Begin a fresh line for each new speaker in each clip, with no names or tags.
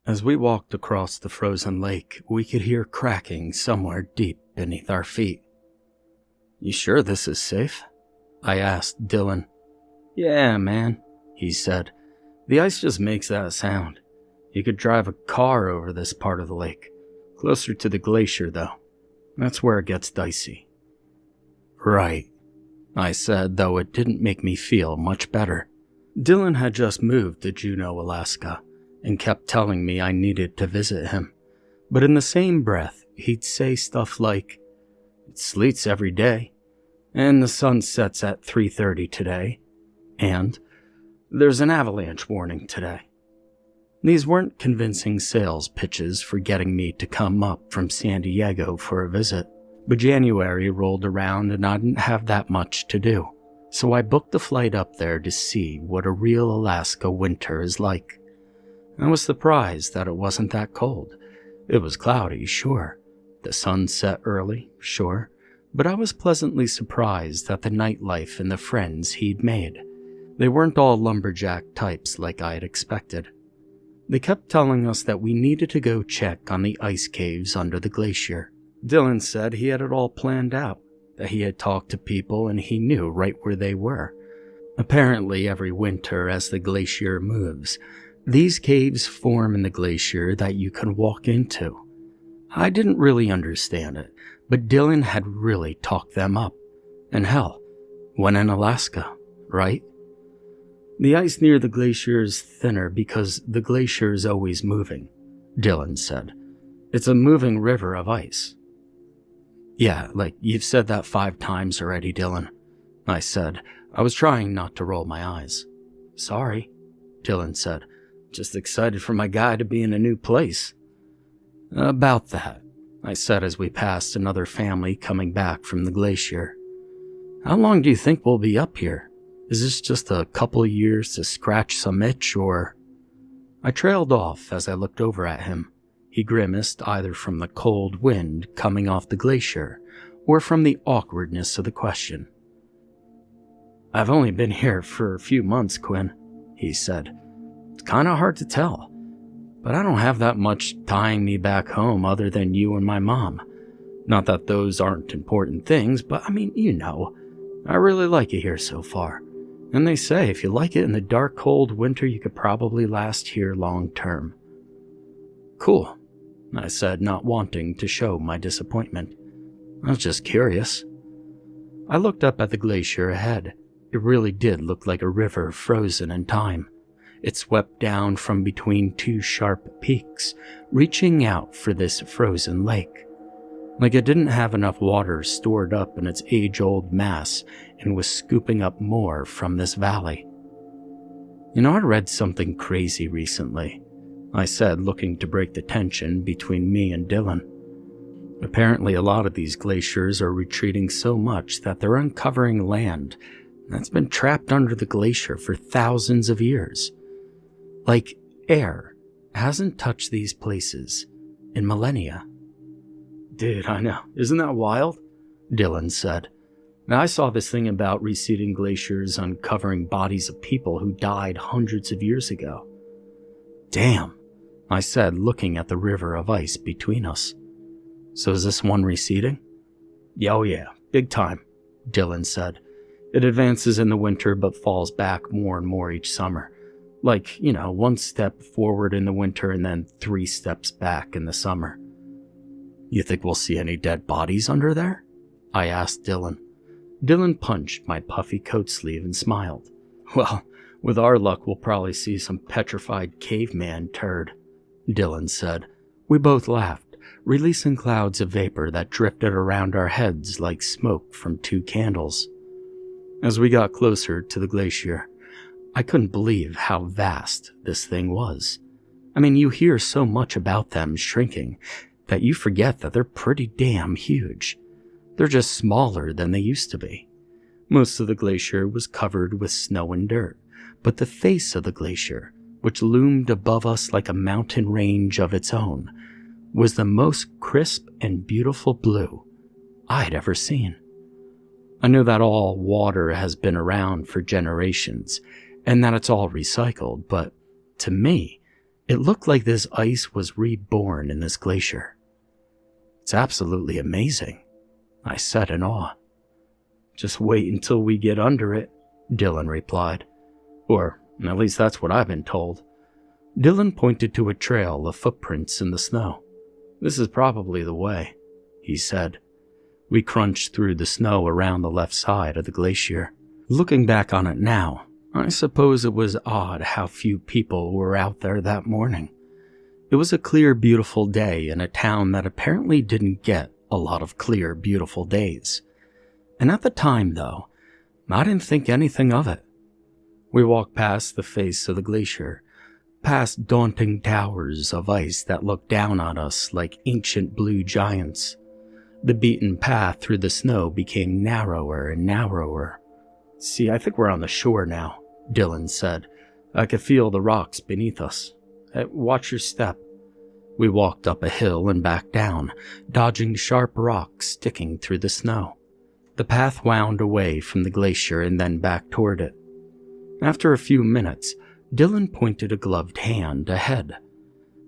As we walked across the frozen lake, we could hear cracking somewhere deep beneath our feet. "You sure this is safe?" I asked Dylan. "Yeah, man," he said. "The ice just makes that sound. You could drive a car over this part of the lake. Closer to the glacier, though. That's where it gets dicey." "Right," I said, though it didn't make me feel much better. Dylan had just moved to Juneau, Alaska, and kept telling me I needed to visit him. But in the same breath, he'd say stuff like, "It sleets every day, and the sun sets at 3:30 today, and there's an avalanche warning today." These weren't convincing sales pitches for getting me to come up from San Diego for a visit, but January rolled around and I didn't have that much to do, so I booked a flight up there to see what a real Alaska winter is like. I was surprised that it wasn't that cold. It was cloudy, sure. The sun set early, sure. But I was pleasantly surprised at the nightlife and the friends he'd made. They weren't all lumberjack types like I had expected. They kept telling us that we needed to go check on the ice caves under the glacier. Dylan said he had it all planned out, that he had talked to people and he knew right where they were. Apparently, every winter as the glacier moves, these caves form in the glacier that you can walk into. I didn't really understand it, but Dylan had really talked them up. And hell, when in Alaska, right? "The ice near the glacier is thinner because the glacier is always moving," Dylan said. "It's a moving river of ice." "Yeah, like you've said that 5 times already, Dylan," I said. I was trying not to roll my eyes. "Sorry," Dylan said. "Just excited for my guy to be in a new place." "About that," I said as we passed another family coming back from the glacier. "How long do you think we'll be up here? Is this just a couple of years to scratch some itch, or—" I trailed off as I looked over at him. He grimaced either from the cold wind coming off the glacier or from the awkwardness of the question. "I've only been here for a few months, Quinn," he said. "It's kind of hard to tell, but I don't have that much tying me back home other than you and my mom. Not that those aren't important things, but I mean, you know, I really like it here so far. And they say if you like it in the dark, cold winter, you could probably last here long term." "Cool," I said, not wanting to show my disappointment. "I was just curious." I looked up at the glacier ahead. It really did look like a river frozen in time. It swept down from between 2 sharp peaks, reaching out for this frozen lake. Like it didn't have enough water stored up in its age-old mass and was scooping up more from this valley. "You know, I read something crazy recently," I said, looking to break the tension between me and Dylan. "Apparently a lot of these glaciers are retreating so much that they're uncovering land that's been trapped under the glacier for thousands of years. Like air hasn't touched these places in millennia." "Dude, I know. Isn't that wild?" Dylan said. "Now, I saw this thing about receding glaciers uncovering bodies of people who died hundreds of years ago." "Damn," I said, looking at the river of ice between us. "So is this one receding?" "Oh yeah, big time," Dylan said. "It advances in the winter but falls back more and more each summer. Like, 1 step forward in the winter and then 3 steps back in the summer." "You think we'll see any dead bodies under there?" I asked Dylan. Dylan punched my puffy coat sleeve and smiled. "Well, with our luck, we'll probably see some petrified caveman turd," Dylan said. We both laughed, releasing clouds of vapor that drifted around our heads like smoke from 2 candles. As we got closer to the glacier, I couldn't believe how vast this thing was. I mean, you hear so much about them shrinking that you forget that they're pretty damn huge. They're just smaller than they used to be. Most of the glacier was covered with snow and dirt, but the face of the glacier, which loomed above us like a mountain range of its own, was the most crisp and beautiful blue I'd ever seen. I know that all water has been around for generations, and that it's all recycled, but to me, It looked like this ice was reborn in this glacier. It's absolutely amazing, I said in awe. Just wait until we get under it, Dylan replied. Or, at least that's what I've been told. Dylan pointed to a trail of footprints in the snow. This is probably the way, he said. We crunched through the snow around the left side of the glacier. Looking back on it now, I suppose it was odd how few people were out there that morning. It was a clear, beautiful day in a town that apparently didn't get a lot of clear, beautiful days. And at the time, though, I didn't think anything of it. We walked past the face of the glacier, past daunting towers of ice that looked down on us like ancient blue giants. The beaten path through the snow became narrower and narrower. See, I think we're on the shore now, Dylan said. I could feel the rocks beneath us. Hey, watch your step. We walked up a hill and back down, dodging sharp rocks sticking through the snow. The path wound away from the glacier and then back toward it. After a few minutes, Dylan pointed a gloved hand ahead.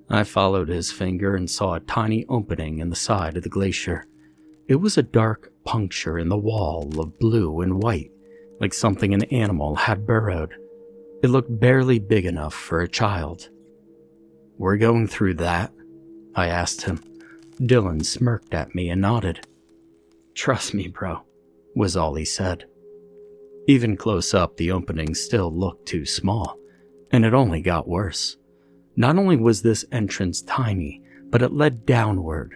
I followed his finger and saw a tiny opening in the side of the glacier. It was a dark puncture in the wall of blue and white, like something an animal had burrowed. It looked barely big enough for a child. "We're going through that?" I asked him. Dylan smirked at me and nodded. "Trust me, bro," was all he said. Even close up, the opening still looked too small, and it only got worse. Not only was this entrance tiny, but it led downward.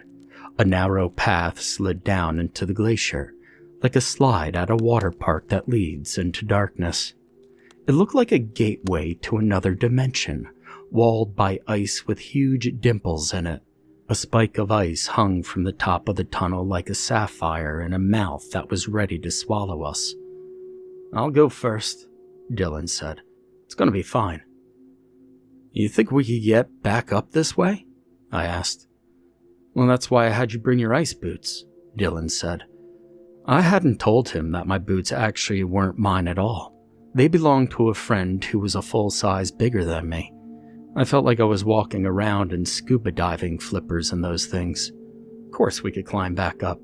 A narrow path slid down into the glacier, like a slide at a water park that leads into darkness. It looked like a gateway to another dimension, walled by ice with huge dimples in it. A spike of ice hung from the top of the tunnel like a sapphire in a mouth that was ready to swallow us. "I'll go first," Dylan said. "It's gonna be fine." "You think we could get back up this way?" I asked. "Well, that's why I had you bring your ice boots," Dylan said. I hadn't told him that my boots actually weren't mine at all. They belonged to a friend who was a full size bigger than me. I felt like I was walking around in scuba diving flippers and those things. "Of course we could climb back up,"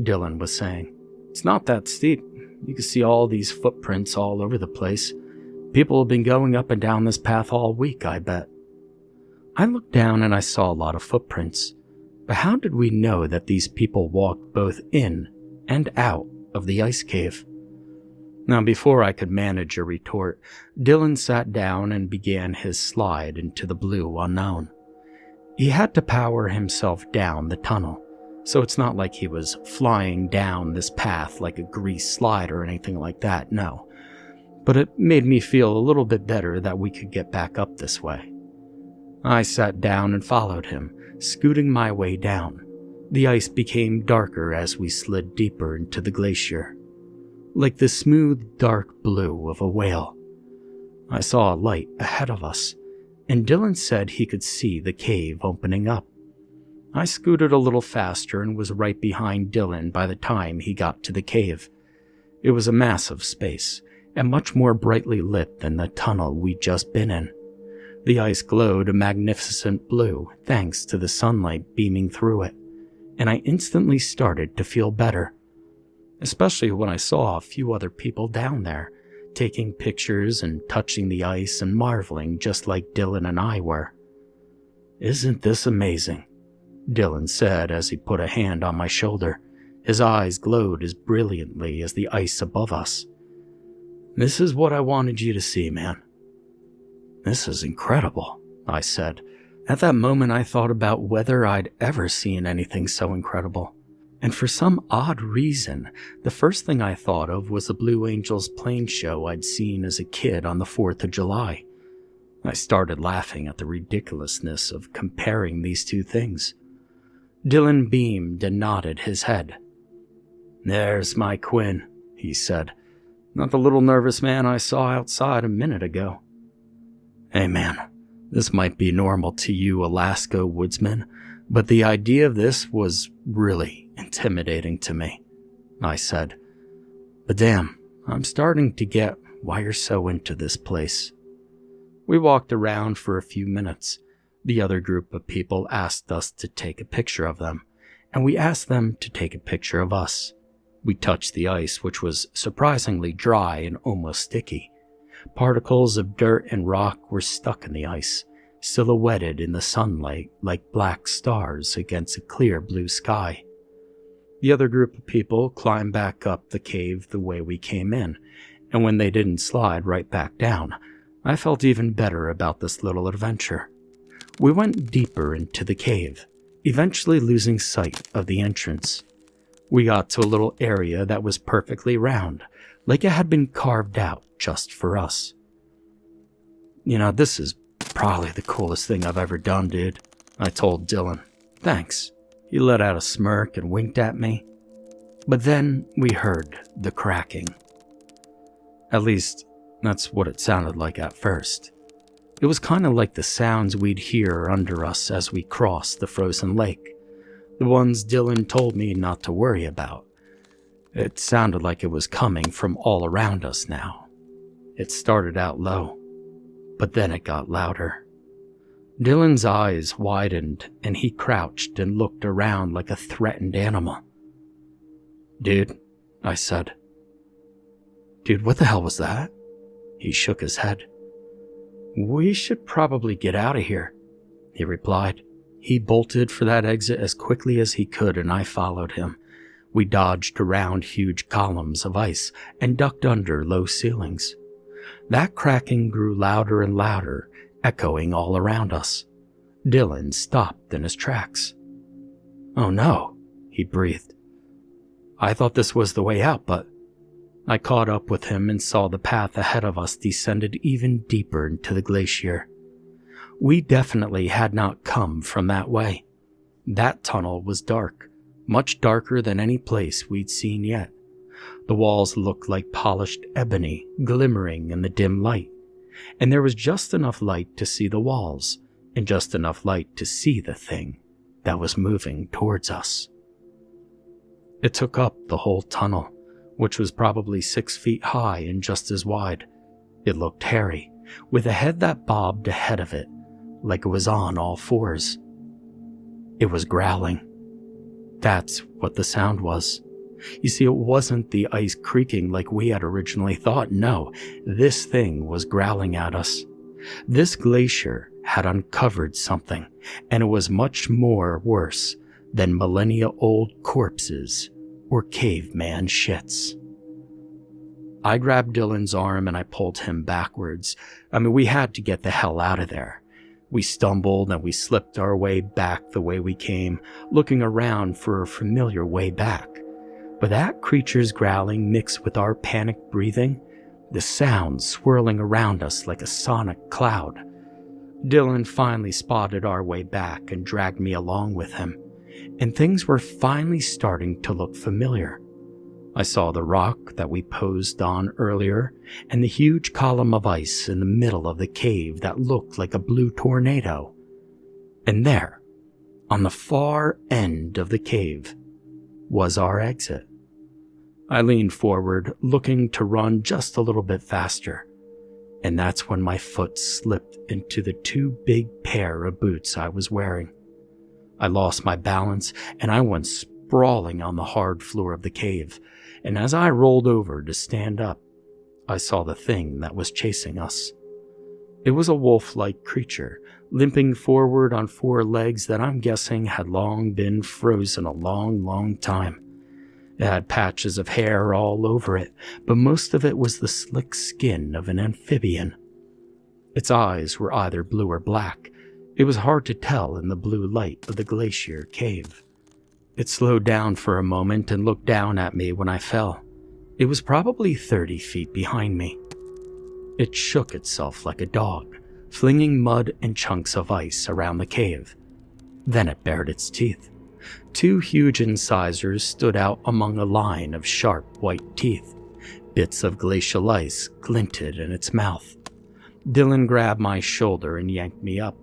Dylan was saying. "It's not that steep. You can see all these footprints all over the place. People have been going up and down this path all week, I bet." I looked down and I saw a lot of footprints. But how did we know that these people walked both in and out of the ice cave? Now, before I could manage a retort, Dylan sat down and began his slide into the blue unknown. He had to power himself down the tunnel, so it's not like he was flying down this path like a grease slide or anything like that, no. But it made me feel a little bit better that we could get back up this way. I sat down and followed him, scooting my way down. The ice became darker as we slid deeper into the glacier, like the smooth, dark blue of a whale. I saw a light ahead of us, and Dylan said he could see the cave opening up. I scooted a little faster and was right behind Dylan by the time he got to the cave. It was a massive space, and much more brightly lit than the tunnel we'd just been in. The ice glowed a magnificent blue thanks to the sunlight beaming through it, and I instantly started to feel better, especially when I saw a few other people down there, taking pictures and touching the ice and marveling just like Dylan and I were. "Isn't this amazing?" Dylan said as he put a hand on my shoulder. His eyes glowed as brilliantly as the ice above us. "This is what I wanted you to see, man." "This is incredible," I said. At that moment, I thought about whether I'd ever seen anything so incredible. And for some odd reason, the first thing I thought of was the Blue Angels plane show I'd seen as a kid on the 4th of July. I started laughing at the ridiculousness of comparing these two things. Dylan beamed and nodded his head. "There's my Quinn," he said. "Not the little nervous man I saw outside a minute ago." "Hey man, this might be normal to you Alaska woodsmen, but the idea of this was really intimidating to me," I said. "But damn, I'm starting to get why you're so into this place." We walked around for a few minutes. The other group of people asked us to take a picture of them, and we asked them to take a picture of us. We touched the ice, which was surprisingly dry and almost sticky. Particles of dirt and rock were stuck in the ice, silhouetted in the sunlight like black stars against a clear blue sky. The other group of people climbed back up the cave the way we came in, and when they didn't slide right back down, I felt even better about this little adventure. We went deeper into the cave, eventually losing sight of the entrance. We got to a little area that was perfectly round, like it had been carved out just for us. This is probably the coolest thing I've ever done, dude, I told Dylan. Thanks. He let out a smirk and winked at me. But then we heard the cracking. At least, that's what it sounded like at first. It was kind of like the sounds we'd hear under us as we crossed the frozen lake. The ones Dylan told me not to worry about. It sounded like it was coming from all around us now. It started out low, but then it got louder. Dylan's eyes widened and he crouched and looked around like a threatened animal. "Dude," I said. "Dude, what the hell was that?" He shook his head. "We should probably get out of here," he replied. He bolted for that exit as quickly as he could and I followed him. We dodged around huge columns of ice and ducked under low ceilings. That cracking grew louder and louder, echoing all around us. Dylan stopped in his tracks. "Oh no," he breathed. "I thought this was the way out, but..." I caught up with him and saw the path ahead of us descended even deeper into the glacier. We definitely had not come from that way. That tunnel was dark, much darker than any place we'd seen yet. The walls looked like polished ebony glimmering in the dim light, and there was just enough light to see the walls, and just enough light to see the thing that was moving towards us. It took up the whole tunnel, which was probably 6 feet high and just as wide. It looked hairy, with a head that bobbed ahead of it, like it was on all fours. It was growling. That's what the sound was. You see, it wasn't the ice creaking like we had originally thought. No, this thing was growling at us. This glacier had uncovered something, and it was much more worse than millennia-old corpses or caveman shits. I grabbed Dylan's arm and I pulled him backwards. We had to get the hell out of there. We stumbled and we slipped our way back the way we came, looking around for a familiar way back. But that creature's growling mixed with our panicked breathing, the sound swirling around us like a sonic cloud. Dylan finally spotted our way back and dragged me along with him, and things were finally starting to look familiar. I saw the rock that we posed on earlier and the huge column of ice in the middle of the cave that looked like a blue tornado. And there, on the far end of the cave, was our exit. I leaned forward, looking to run just a little bit faster, and that's when my foot slipped into the 2 big pair of boots I was wearing. I lost my balance and I went sprawling on the hard floor of the cave, and as I rolled over to stand up, I saw the thing that was chasing us. It was a wolf-like creature, limping forward on 4 legs that I'm guessing had long been frozen a long, long time. It had patches of hair all over it, but most of it was the slick skin of an amphibian. Its eyes were either blue or black. It was hard to tell in the blue light of the glacier cave. It slowed down for a moment and looked down at me when I fell. It was probably 30 feet behind me. It shook itself like a dog, flinging mud and chunks of ice around the cave. Then it bared its teeth. 2 huge incisors stood out among a line of sharp white teeth. Bits of glacial ice glinted in its mouth. Dylan grabbed my shoulder and yanked me up.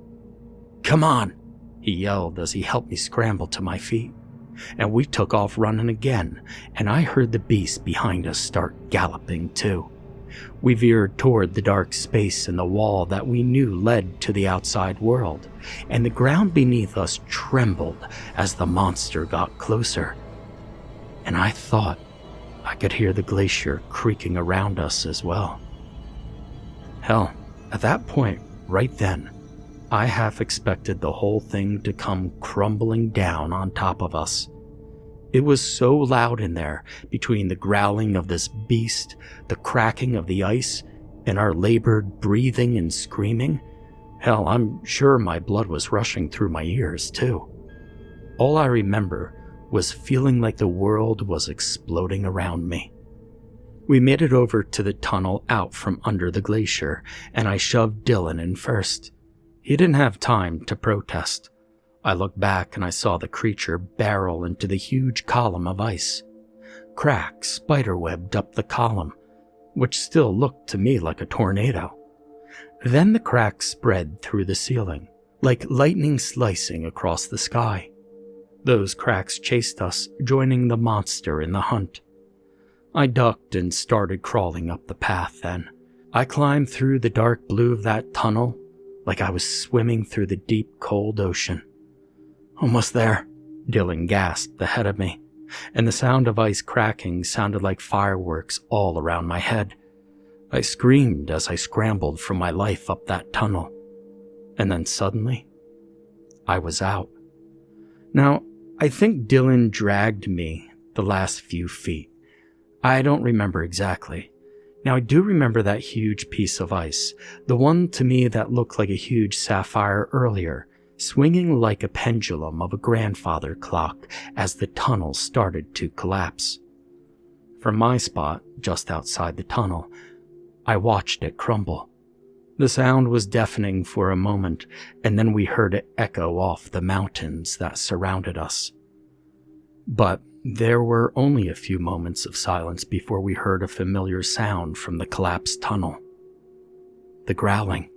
"Come on," he yelled as he helped me scramble to my feet. And we took off running again, and I heard the beast behind us start galloping too. We veered toward the dark space in the wall that we knew led to the outside world, and the ground beneath us trembled as the monster got closer. And I thought I could hear the glacier creaking around us as well. Hell, at that point, right then, I half expected the whole thing to come crumbling down on top of us. It was so loud in there, between the growling of this beast, the cracking of the ice, and our labored breathing and screaming. Hell, I'm sure my blood was rushing through my ears, too. All I remember was feeling like the world was exploding around me. We made it over to the tunnel out from under the glacier, and I shoved Dylan in first. He didn't have time to protest. I looked back and I saw the creature barrel into the huge column of ice. Cracks spiderwebbed up the column, which still looked to me like a tornado. Then the cracks spread through the ceiling, like lightning slicing across the sky. Those cracks chased us, joining the monster in the hunt. I ducked and started crawling up the path then. I climbed through the dark blue of that tunnel like I was swimming through the deep, cold ocean. "Almost there," Dylan gasped ahead of me, and the sound of ice cracking sounded like fireworks all around my head. I screamed as I scrambled for my life up that tunnel. And then suddenly, I was out. Now, I think Dylan dragged me the last few feet. I don't remember exactly. Now, I do remember that huge piece of ice, the one to me that looked like a huge sapphire earlier, swinging like a pendulum of a grandfather clock as the tunnel started to collapse. From my spot, just outside the tunnel, I watched it crumble. The sound was deafening for a moment, and then we heard it echo off the mountains that surrounded us. But there were only a few moments of silence before we heard a familiar sound from the collapsed tunnel. The growling.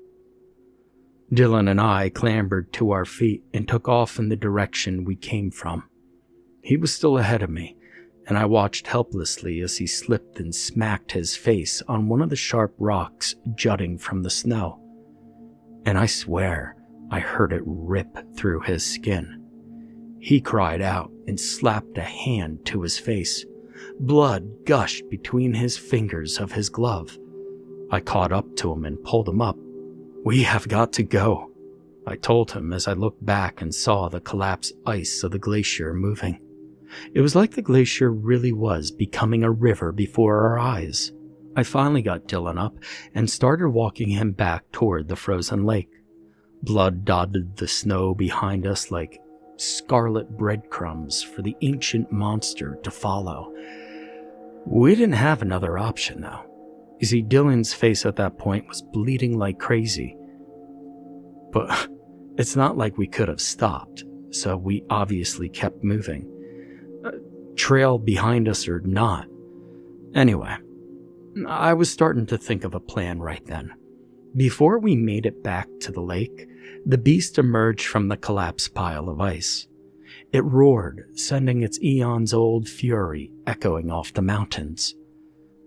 Dylan and I clambered to our feet and took off in the direction we came from. He was still ahead of me, and I watched helplessly as he slipped and smacked his face on one of the sharp rocks jutting from the snow. And I swear I heard it rip through his skin. He cried out and slapped a hand to his face. Blood gushed between his fingers of his glove. I caught up to him and pulled him up. "We have got to go," I told him as I looked back and saw the collapsed ice of the glacier moving. It was like the glacier really was becoming a river before our eyes. I finally got Dylan up and started walking him back toward the frozen lake. Blood dotted the snow behind us like scarlet breadcrumbs for the ancient monster to follow. We didn't have another option, though. You see, Dylan's face at that point was bleeding like crazy. But it's not like we could have stopped, so we obviously kept moving. Trail behind us or not. Anyway, I was starting to think of a plan right then. Before we made it back to the lake, the beast emerged from the collapsed pile of ice. It roared, sending its eons-old fury echoing off the mountains.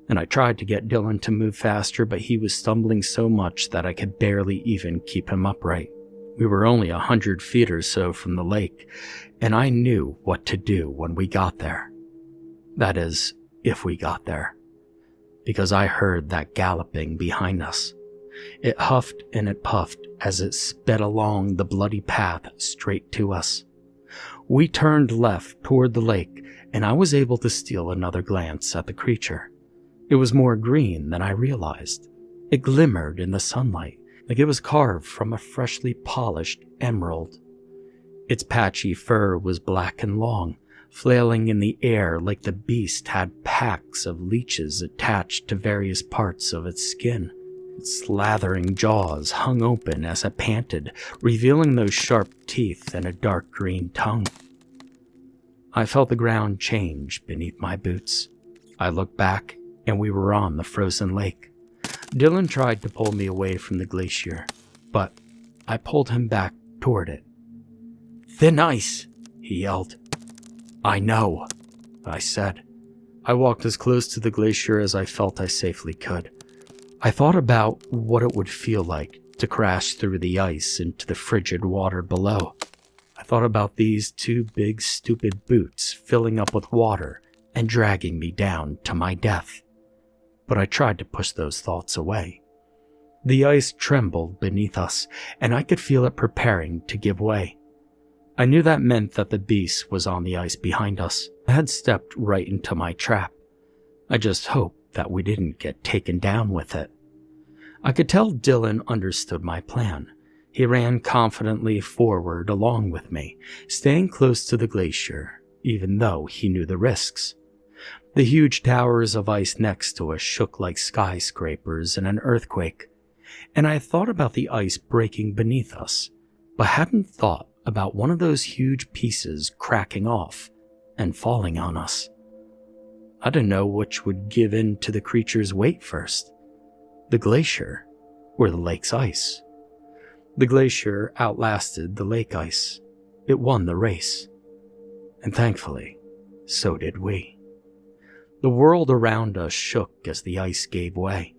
And I tried to get Dylan to move faster, but he was stumbling so much that I could barely even keep him upright. We were only 100 feet or so from the lake, and I knew what to do when we got there. That is, if we got there. Because I heard that galloping behind us. It huffed and it puffed as it sped along the bloody path straight to us. We turned left toward the lake, and I was able to steal another glance at the creature. It was more green than I realized. It glimmered in the sunlight, like it was carved from a freshly polished emerald. Its patchy fur was black and long, flailing in the air like the beast had packs of leeches attached to various parts of its skin. Its slathering jaws hung open as it panted, revealing those sharp teeth and a dark green tongue. I felt the ground change beneath my boots. I looked back, and we were on the frozen lake. Dylan tried to pull me away from the glacier, but I pulled him back toward it. "Thin ice!" he yelled. "I know," I said. I walked as close to the glacier as I felt I safely could. I thought about what it would feel like to crash through the ice into the frigid water below. I thought about these two big stupid boots filling up with water and dragging me down to my death. But I tried to push those thoughts away. The ice trembled beneath us, and I could feel it preparing to give way. I knew that meant that the beast was on the ice behind us. I had stepped right into my trap. I just hoped that we didn't get taken down with it. I could tell Dylan understood my plan. He ran confidently forward along with me, staying close to the glacier, even though he knew the risks. The huge towers of ice next to us shook like skyscrapers in an earthquake, and I thought about the ice breaking beneath us, but hadn't thought about one of those huge pieces cracking off and falling on us. I didn't know which would give in to the creature's weight first, the glacier or the lake's ice. The glacier outlasted the lake ice. It won the race. And thankfully, so did we. The world around us shook as the ice gave way.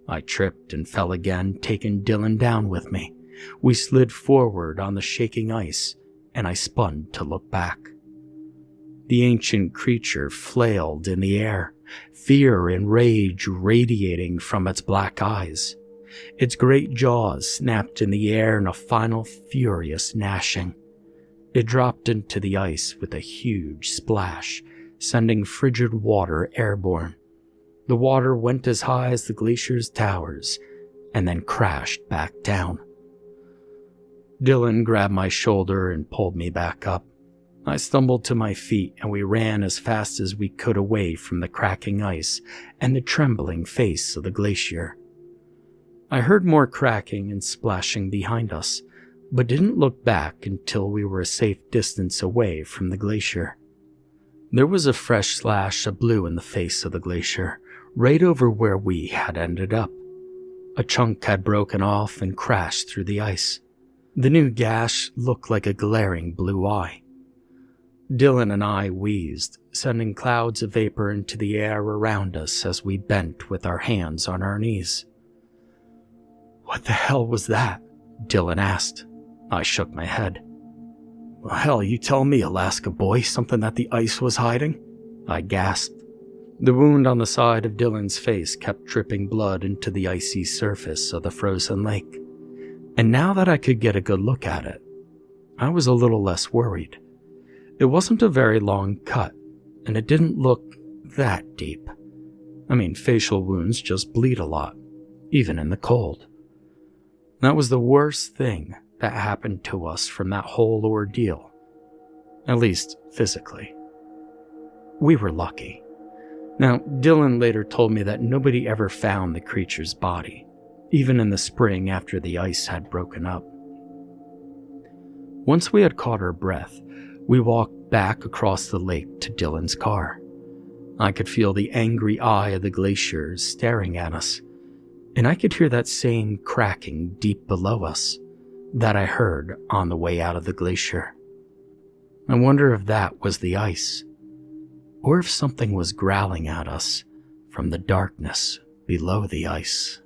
I tripped and fell again, taking Dylan down with me. We slid forward on the shaking ice, and I spun to look back. The ancient creature flailed in the air, fear and rage radiating from its black eyes. Its great jaws snapped in the air in a final furious gnashing. It dropped into the ice with a huge splash, sending frigid water airborne. The water went as high as the glacier's towers, and then crashed back down. Dylan grabbed my shoulder and pulled me back up. I stumbled to my feet, and we ran as fast as we could away from the cracking ice and the trembling face of the glacier. I heard more cracking and splashing behind us, but didn't look back until we were a safe distance away from the glacier. There was a fresh slash of blue in the face of the glacier, right over where we had ended up. A chunk had broken off and crashed through the ice. The new gash looked like a glaring blue eye. Dylan and I wheezed, sending clouds of vapor into the air around us as we bent with our hands on our knees. "What the hell was that?" Dylan asked. I shook my head. "Well, hell, you tell me, Alaska boy, something that the ice was hiding?" I gasped. The wound on the side of Dylan's face kept dripping blood into the icy surface of the frozen lake. And now that I could get a good look at it, I was a little less worried. It wasn't a very long cut, and it didn't look that deep. I mean, facial wounds just bleed a lot, even in the cold. That was the worst thing that happened to us from that whole ordeal, at least physically. We were lucky. Now, Dylan later told me that nobody ever found the creature's body, even in the spring after the ice had broken up. Once we had caught our breath, we walked back across the lake to Dylan's car. I could feel the angry eye of the glacier staring at us, and I could hear that same cracking deep below us that I heard on the way out of the glacier. I wonder if that was the ice, or if something was growling at us from the darkness below the ice.